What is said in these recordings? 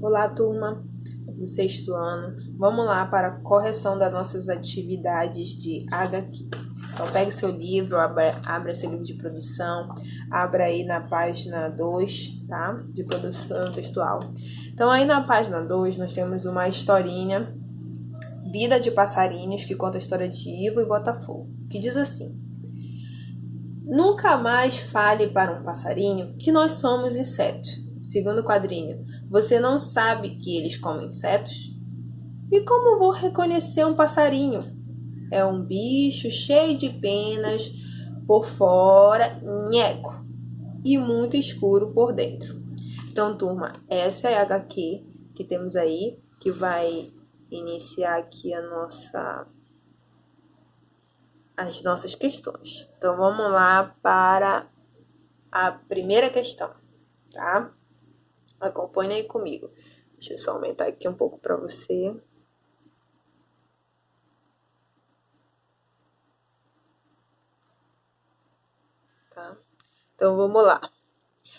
Olá, turma do sexto ano. Vamos lá para a correção das nossas atividades de HQ. Então, pegue seu livro, abra seu livro de produção, abra aí na página 2, tá? De produção textual. Então, aí na página 2, nós temos uma historinha, Vida de Passarinhos, que conta a história de Ivo e Botafogo, que diz assim: Nunca mais fale para um passarinho que nós somos insetos. Segundo quadrinho, você não sabe que eles comem insetos? E como vou reconhecer um passarinho? É um bicho cheio de penas por fora, nheco, e muito escuro por dentro. Então, turma, essa é a HQ que temos aí, que vai iniciar aqui as nossas questões. Então, vamos lá para a primeira questão, tá? Acompanhe aí comigo. Deixa eu só aumentar aqui um pouco para você. Tá? Então, vamos lá.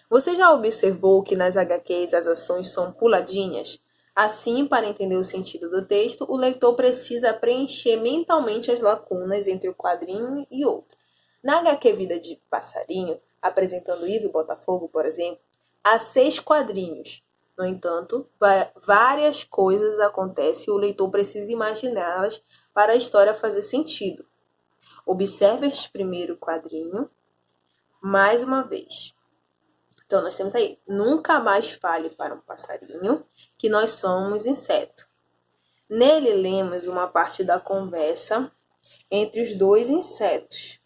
Você já observou que nas HQs as ações são puladinhas? Assim, para entender o sentido do texto, o leitor precisa preencher mentalmente as lacunas entre o quadrinho e outro. Na HQ Vida de Passarinho, apresentando Ivo e Botafogo, por exemplo, há 6 quadrinhos. No entanto, várias coisas acontecem e o leitor precisa imaginá-las para a história fazer sentido. Observe este primeiro quadrinho mais uma vez. Então, nós temos aí, nunca mais fale para um passarinho que nós somos inseto. Nele, lemos uma parte da conversa entre os dois insetos,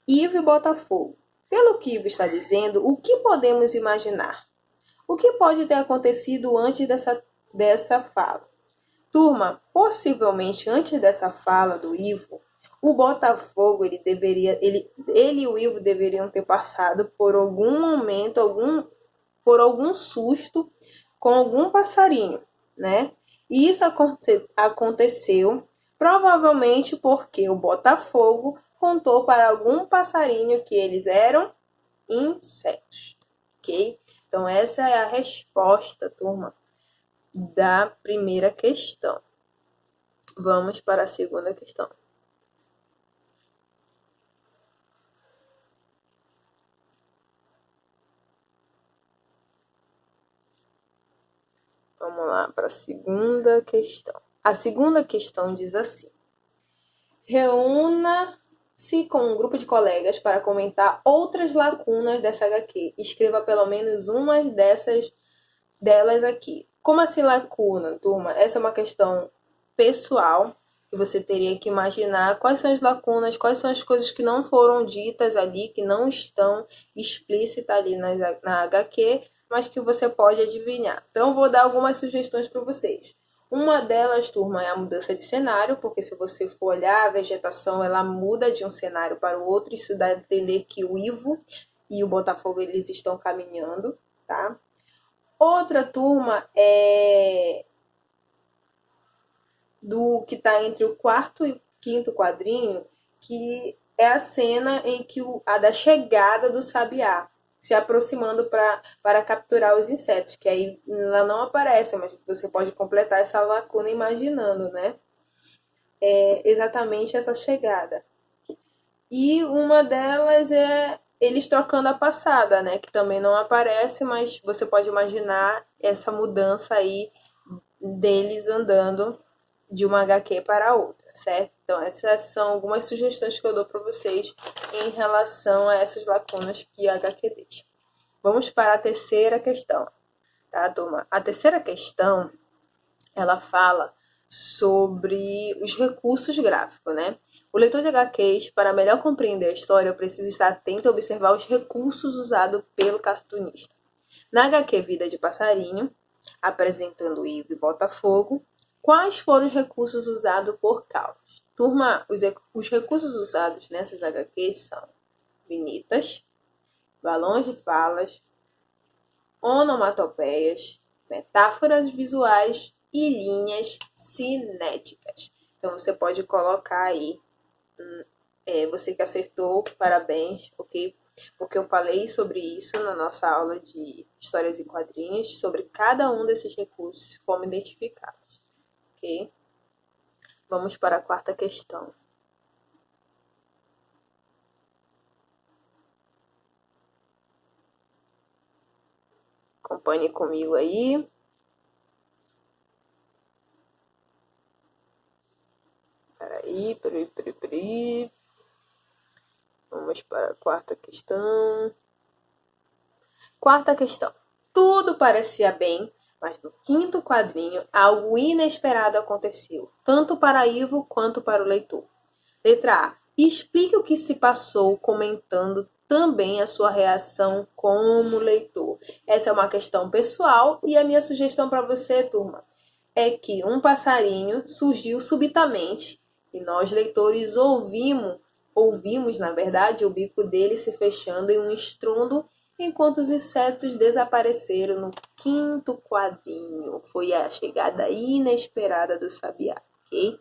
Ivo e Botafogo. Pelo que Ivo está dizendo, o que podemos imaginar? O que pode ter acontecido antes dessa fala? Turma, possivelmente antes dessa fala do Ivo, o Botafogo, ele e o Ivo deveriam ter passado por algum momento, por algum susto com algum passarinho, né? E isso aconteceu provavelmente porque o Botafogo contou para algum passarinho que eles eram insetos, ok? Então, essa é a resposta, turma, da primeira questão. Vamos para a segunda questão. Vamos lá para a segunda questão. A segunda questão diz assim: reúna-se com um grupo de colegas para comentar outras lacunas dessa HQ. Escreva pelo menos uma delas aqui. Como assim lacuna, turma? Essa é uma questão pessoal que você teria que imaginar quais são as lacunas, quais são as coisas que não foram ditas ali, que não estão explícitas ali na HQ, mas que você pode adivinhar. Então, vou dar algumas sugestões para vocês. Uma delas, turma, é a mudança de cenário, porque se você for olhar, a vegetação ela muda de um cenário para o outro, isso dá a entender que o Ivo e o Botafogo eles estão caminhando, tá? Outra turma é do que está entre o quarto e o quinto quadrinho, que é a cena em que a da chegada do sabiá, se aproximando para capturar os insetos, que aí ela não aparece, mas você pode completar essa lacuna imaginando, né? É exatamente essa chegada. E uma delas é eles trocando a passada, né? Que também não aparece, mas você pode imaginar essa mudança aí deles andando de uma HQ para outra, certo? Então, essas são algumas sugestões que eu dou para vocês em relação a essas lacunas que a HQ deixa. Vamos para a terceira questão, tá, turma? A terceira questão, ela fala sobre os recursos gráficos, né? O leitor de HQs, para melhor compreender a história, precisa estar atento a observar os recursos usados pelo cartunista. Na HQ Vida de Passarinho, apresentando Ivo e Botafogo, quais foram os recursos usados por Carlos? Turma, os recursos usados nessas HQs são vinitas, balões de falas, onomatopeias, metáforas visuais e linhas cinéticas. Então, você pode colocar aí, você que acertou, parabéns, ok? porque eu falei sobre isso na nossa aula de histórias e quadrinhos, sobre cada um desses recursos, como identificá-los, ok? Vamos para a quarta questão. Acompanhe comigo aí. Peraí. Vamos para a quarta questão. Quarta questão. Tudo parecia bem, mas no quinto quadrinho algo inesperado aconteceu, tanto para Ivo quanto para o leitor. Letra A. Explique o que se passou, comentando também a sua reação como leitor. Essa é uma questão pessoal e a minha sugestão para você, turma, é que um passarinho surgiu subitamente e nós, leitores, ouvimos, na verdade, o bico dele se fechando em um estrondo enquanto os insetos desapareceram no quinto quadrinho. Foi a chegada inesperada do sabiá, ok?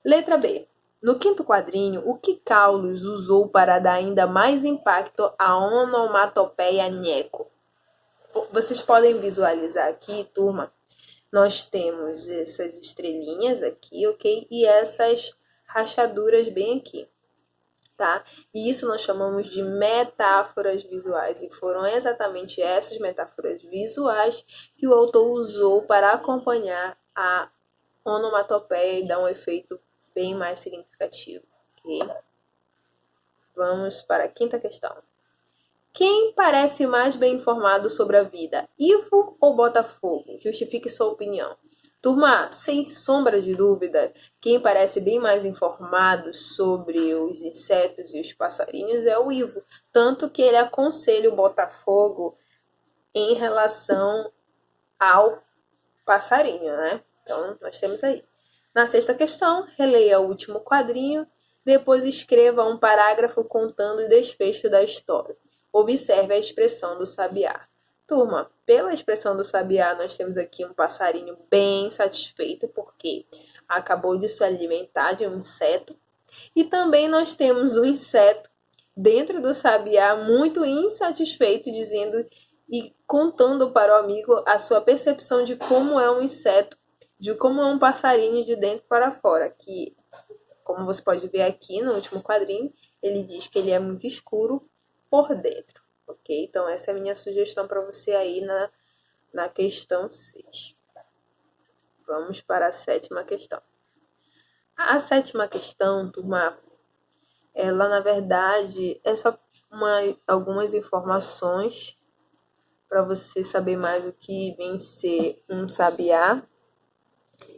Letra B. No quinto quadrinho, o que Carlos usou para dar ainda mais impacto à onomatopeia nheco? Vocês podem visualizar aqui, turma, nós temos essas estrelinhas aqui, ok? E essas rachaduras bem aqui, tá? E isso nós chamamos de metáforas visuais. E foram exatamente essas metáforas visuais que o autor usou para acompanhar a onomatopeia e dar um efeito bem mais significativo, ok? Vamos para a quinta questão. Quem parece mais bem informado sobre a vida, Ivo ou Botafogo? Justifique sua opinião. Turma, sem sombra de dúvida, quem parece bem mais informado sobre os insetos e os passarinhos é o Ivo. Tanto que ele aconselha o Botafogo em relação ao passarinho, né? Então, nós temos aí. Na sexta questão, releia o último quadrinho, depois escreva um parágrafo contando o desfecho da história. Observe a expressão do sabiá. Turma, pela expressão do sabiá, nós temos aqui um passarinho bem satisfeito, porque acabou de se alimentar de um inseto. E também nós temos um inseto dentro do sabiá muito insatisfeito, dizendo e contando para o amigo a sua percepção de como é um inseto, de como é um passarinho de dentro para fora, que, como você pode ver aqui no último quadrinho, ele diz que ele é muito escuro por dentro, ok? Então, essa é a minha sugestão para você aí na questão 6. Vamos para a sétima questão. A sétima questão, turma, ela, na verdade, é só algumas informações para você saber mais o que vem ser um sabiá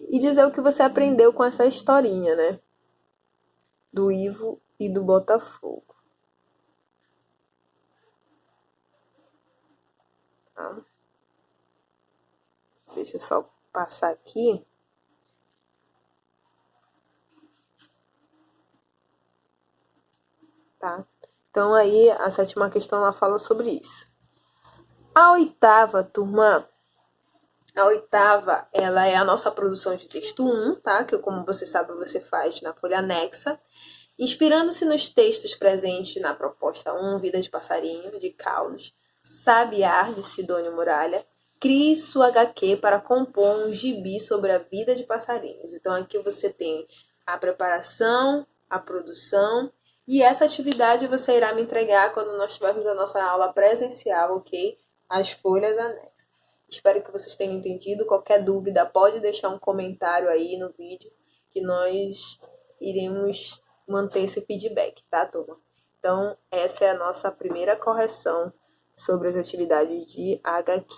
e dizer o que você aprendeu com essa historinha, né? Do Ivo e do Botafogo. Tá? Deixa eu só passar aqui. Tá? Então aí a sétima questão ela fala sobre isso. A oitava, turma, ela é a nossa produção de texto 1, tá? Que como você sabe, você faz na folha anexa. Inspirando-se nos textos presentes na proposta 1, Vida de Passarinho, de Carlos, Sabiá, de Sidônio Muralha, crie sua HQ para compor um gibi sobre a vida de passarinhos. Então aqui você tem a preparação, a produção, e essa atividade você irá me entregar quando nós tivermos a nossa aula presencial, ok? As folhas anexas. Espero que vocês tenham entendido. Qualquer dúvida, pode deixar um comentário aí no vídeo, que nós iremos manter esse feedback, tá, turma? Então, essa é a nossa primeira correção sobre as atividades de HQ.